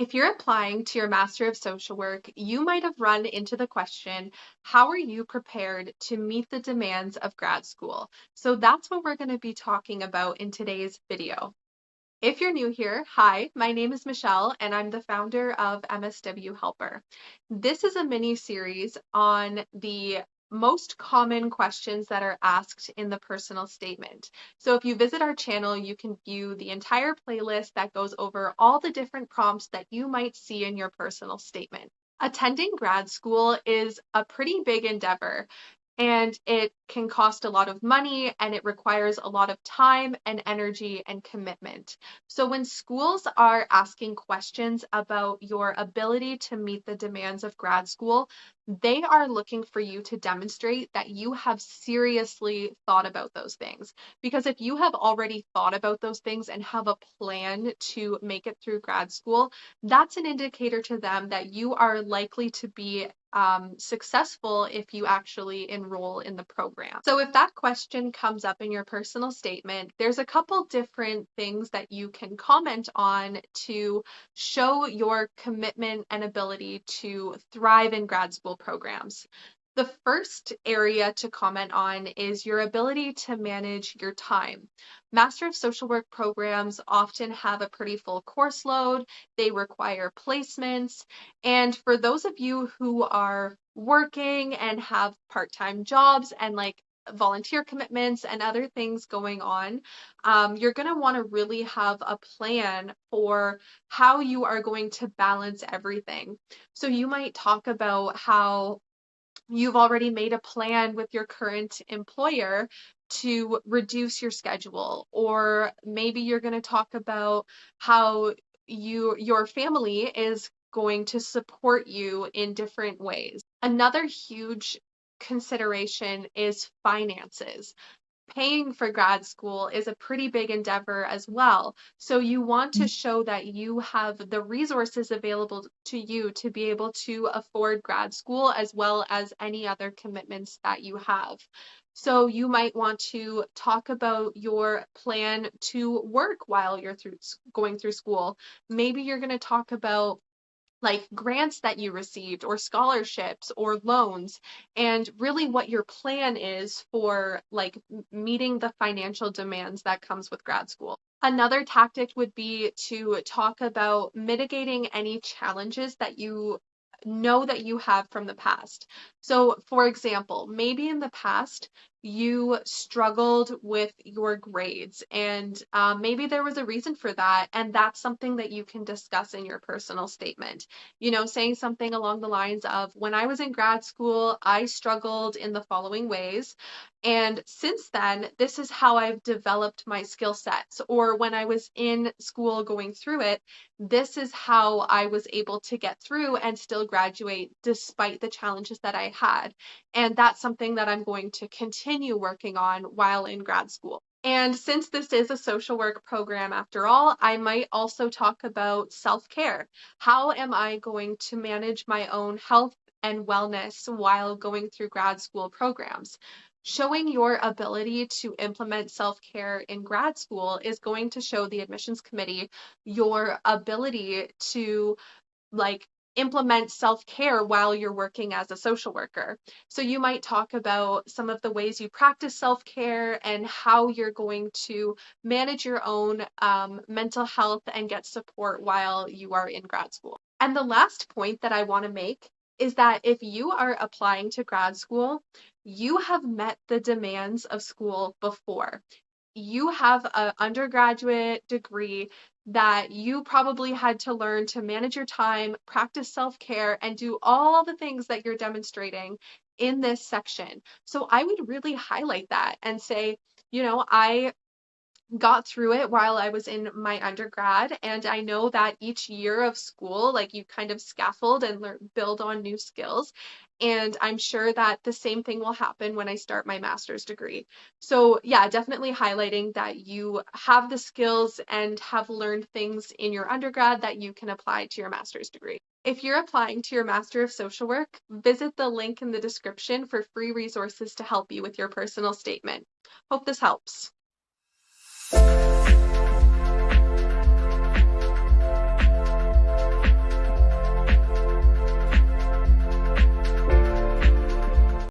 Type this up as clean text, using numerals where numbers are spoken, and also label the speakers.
Speaker 1: If you're applying to your Master of Social Work, you might have run into the question, how are you prepared to meet the demands of grad school? So that's what we're going to be talking about in today's video. If you're new here, hi, my name is Michelle and I'm the founder of MSW Helper. This is a mini series on the most common questions that are asked in the personal statement. So if you visit our channel, you can view the entire playlist that goes over all the different prompts that you might see in your personal statement. Attending grad school is a pretty big endeavor, and it can cost a lot of money and it requires a lot of time and energy and commitment. So when schools are asking questions about your ability to meet the demands of grad school, they are looking for you to demonstrate that you have seriously thought about those things. Because if you have already thought about those things and have a plan to make it through grad school, that's an indicator to them that you are likely to be successful if you actually enroll in the program. So if that question comes up in your personal statement, there's a couple different things that you can comment on to show your commitment and ability to thrive in grad school programs. The first area to comment on is your ability to manage your time. Master of Social Work programs often have a pretty full course load. They require placements. And for those of you who are working and have part-time jobs and like volunteer commitments and other things going on, you're going to want to really have a plan for how you are going to balance everything. So you might talk about how you've already made a plan with your current employer to reduce your schedule, or maybe you're going to talk about how your family is going to support you in different ways. Another huge consideration is finances. Paying for grad school is a pretty big endeavor as well. So you want to show that you have the resources available to you to be able to afford grad school as well as any other commitments that you have. So you might want to talk about your plan to work while you're going through school. Maybe you're going to talk about like grants that you received or scholarships or loans, and really what your plan is for like meeting the financial demands that comes with grad school. Another tactic would be to talk about mitigating any challenges that you know that you have from the past. So for example, maybe in the past you struggled with your grades, and maybe there was a reason for that, and that's something that you can discuss in your personal statement. Saying something along the lines of, when I was in grad school, I struggled in the following ways, and since then, this is how I've developed my skill sets. Or when I was in school going through it, this is how I was able to get through and still graduate despite the challenges that I had. And that's something that I'm going to continue working on while in grad school. And since this is a social work program after all, I might also talk about self-care. How am I going to manage my own health and wellness while going through grad school programs? Showing your ability to implement self-care in grad school is going to show the admissions committee your ability to like implement self-care while you're working as a social worker. So you might talk about some of the ways you practice self-care and how you're going to manage your own mental health and get support while you are in grad school. And the last point that I want to make is that if you are applying to grad school, you have met the demands of school before. You have an undergraduate degree that you probably had to learn to manage your time, practice self-care, and do all the things that you're demonstrating in this section. So I would really highlight that and say, I got through it while I was in my undergrad, and I know that each year of school, like, you kind of scaffold and build on new skills, and I'm sure that the same thing will happen when I start my master's degree. So yeah, definitely highlighting that you have the skills and have learned things in your undergrad that you can apply to your master's degree. If you're applying to your Master of Social Work, visit the link in the description for free resources to help you with your personal statement. Hope this helps.